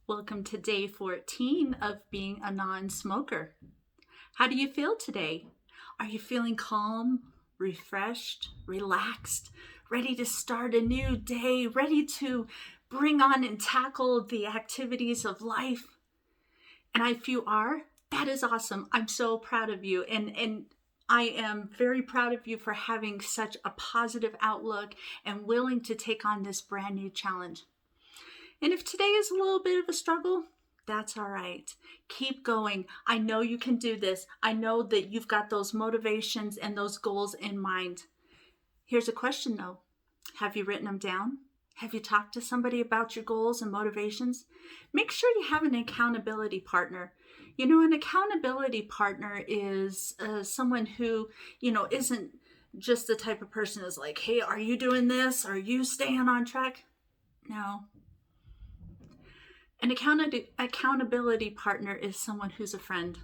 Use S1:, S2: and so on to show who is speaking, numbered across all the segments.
S1: Welcome to day 14 of being a non-smoker. How do you feel today? Are you feeling calm, refreshed, relaxed, ready to start a new day, ready to bring on and tackle the activities of life? And if you are, that is awesome. I'm so proud of you. And I am very proud of you for having such a positive outlook and willing to take on this brand new challenge. And if today is a little bit of a struggle, that's all right. Keep going. I know you can do this. I know that you've got those motivations and those goals in mind. Here's a question though. Have you written them down? Have you talked to somebody about your goals and motivations? Make sure you have an accountability partner. An accountability partner is someone who, isn't just the type of person who's like, hey, are you doing this? Are you staying on track? No. An accountability partner is someone who's a friend,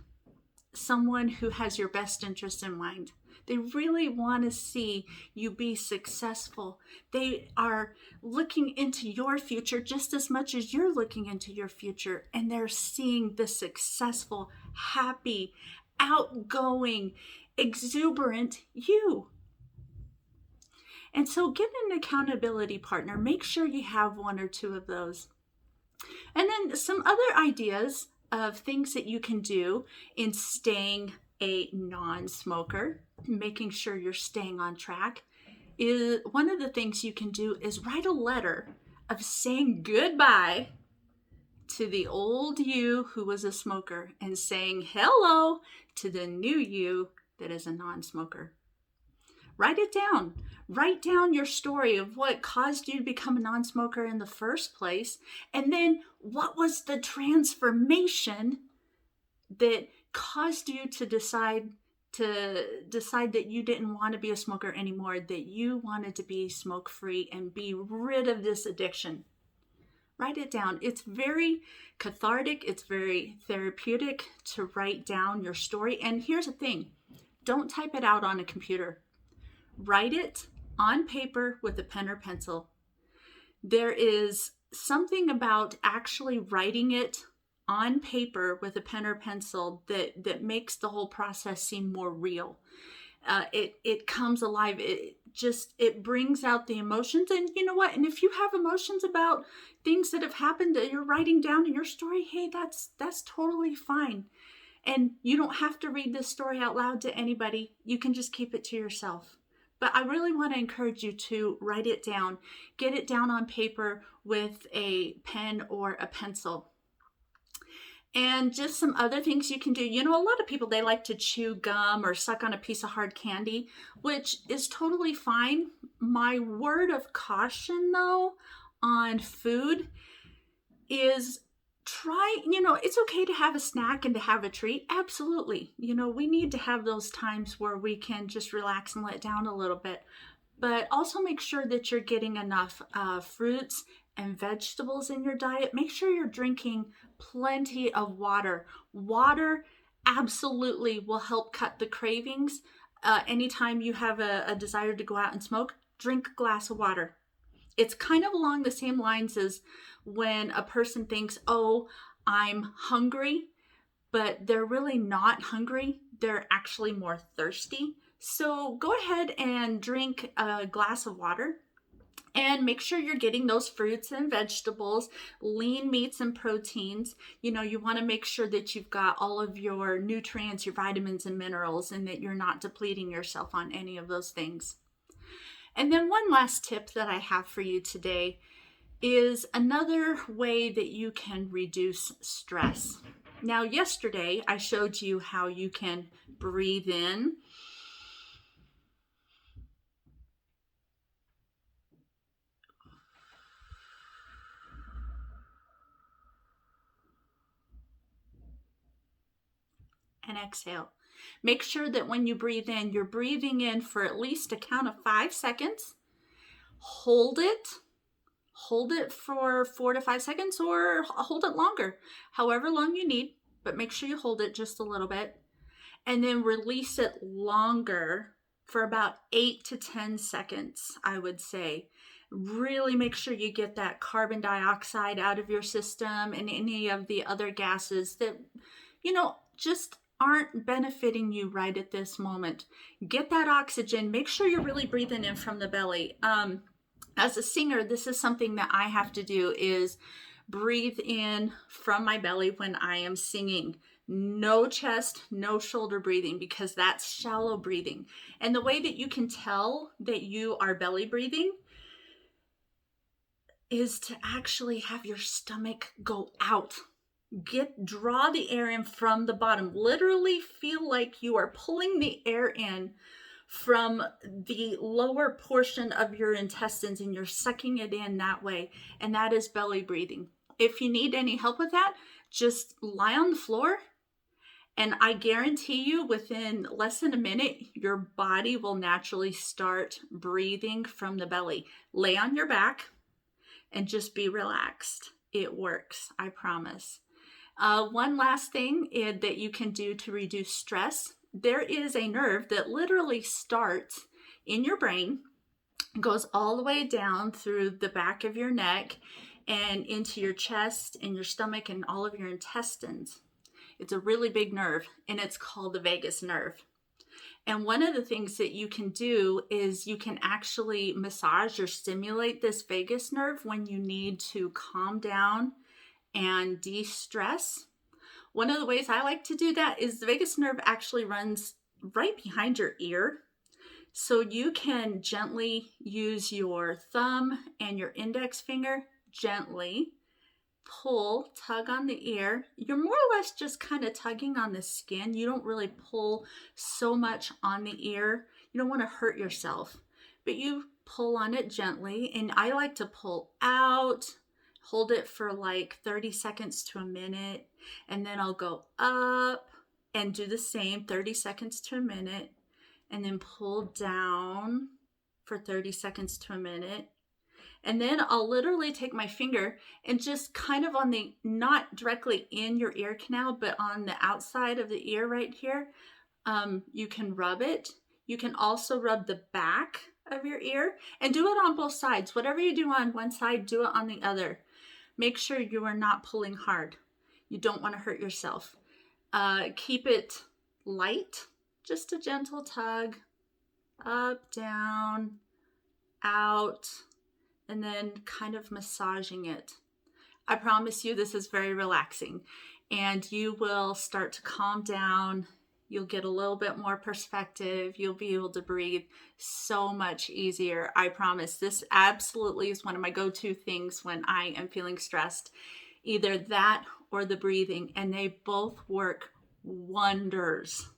S1: someone who has your best interest in mind. They really want to see you be successful. They are looking into your future just as much as you're looking into your future, and they're seeing the successful, happy, outgoing, exuberant you. And so get an accountability partner. Make sure you have one or two of those. And then some other ideas of things that you can do in staying a non-smoker, making sure you're staying on track, is one of the things you can do is write a letter of saying goodbye to the old you who was a smoker and saying hello to the new you that is a non-smoker. Write it down. Write down your story of what caused you to become a non-smoker in the first place. And then what was the transformation that caused you to decide that you didn't want to be a smoker anymore, that you wanted to be smoke-free and be rid of this addiction. Write it down. It's very cathartic. It's very therapeutic to write down your story. And here's the thing. Don't type it out on a computer. Write it on paper with a pen or pencil. There is something about actually writing it on paper with a pen or pencil that makes the whole process seem more real. It comes alive. It brings out the emotions. And you know what? And if you have emotions about things that have happened that you're writing down in your story, hey, that's totally fine. And you don't have to read this story out loud to anybody. You can just keep it to yourself. But I really want to encourage you to write it down. Get it down on paper with a pen or a pencil. And just some other things you can do. A lot of people, they like to chew gum or suck on a piece of hard candy, which is totally fine. My word of caution, though, on food is it's okay to have a snack and to have a treat. Absolutely. We need to have those times where we can just relax and let down a little bit. But also make sure that you're getting enough fruits and vegetables in your diet. Make sure you're drinking plenty of water. Water absolutely will help cut the cravings. Anytime you have a desire to go out and smoke, drink a glass of water. It's kind of along the same lines as when a person thinks, oh, I'm hungry, but they're really not hungry. They're actually more thirsty. So go ahead and drink a glass of water and make sure you're getting those fruits and vegetables, lean meats and proteins. You want to make sure that you've got all of your nutrients, your vitamins and minerals, and that you're not depleting yourself on any of those things. And then one last tip that I have for you today is another way that you can reduce stress. Now, yesterday I showed you how you can breathe in and exhale. Make sure that when you breathe in, you're breathing in for at least a count of 5 seconds. Hold it for 4 to 5 seconds, or hold it longer, however long you need, but make sure you hold it just a little bit. And then release it longer for about 8 to 10 seconds, I would say. Really make sure you get that carbon dioxide out of your system and any of the other gases that, just aren't benefiting you right at this moment. Get that oxygen. Make sure you're really breathing in from the belly. As a singer, this is something that I have to do, is breathe in from my belly when I am singing. No chest, no shoulder breathing, because that's shallow breathing. And the way that you can tell that you are belly breathing is to actually have your stomach go out. Draw the air in from the bottom. Literally feel like you are pulling the air in from the lower portion of your intestines, and you're sucking it in that way. And that is belly breathing. If you need any help with that, just lie on the floor, and I guarantee you within less than a minute, your body will naturally start breathing from the belly. Lay on your back and just be relaxed. It works, I promise. One last thing that you can do to reduce stress. There is a nerve that literally starts in your brain, goes all the way down through the back of your neck and into your chest and your stomach and all of your intestines. It's a really big nerve, and it's called the vagus nerve. And one of the things that you can do is you can actually massage or stimulate this vagus nerve when you need to calm down and de-stress. One of the ways I like to do that is the vagus nerve actually runs right behind your ear. So you can gently use your thumb and your index finger, gently tug on the ear. You're more or less just kind of tugging on the skin. You don't really pull so much on the ear. You don't want to hurt yourself, but you pull on it gently. And I like to pull out, hold it for like 30 seconds to a minute, and then I'll go up and do the same 30 seconds to a minute, and then pull down for 30 seconds to a minute. And then I'll literally take my finger and just kind of on the, not directly in your ear canal, but on the outside of the ear right here, you can rub it. You can also rub the back of your ear, and do it on both sides. Whatever you do on one side, do it on the other. Make sure you are not pulling hard. You don't want to hurt yourself. Keep it light, just a gentle tug, up, down, out, and then kind of massaging it. I promise you this is very relaxing, and you will start to calm down. You'll get a little bit more perspective. You'll be able to breathe so much easier. I promise. This absolutely is one of my go-to things when I am feeling stressed. Either that or the breathing, and they both work wonders.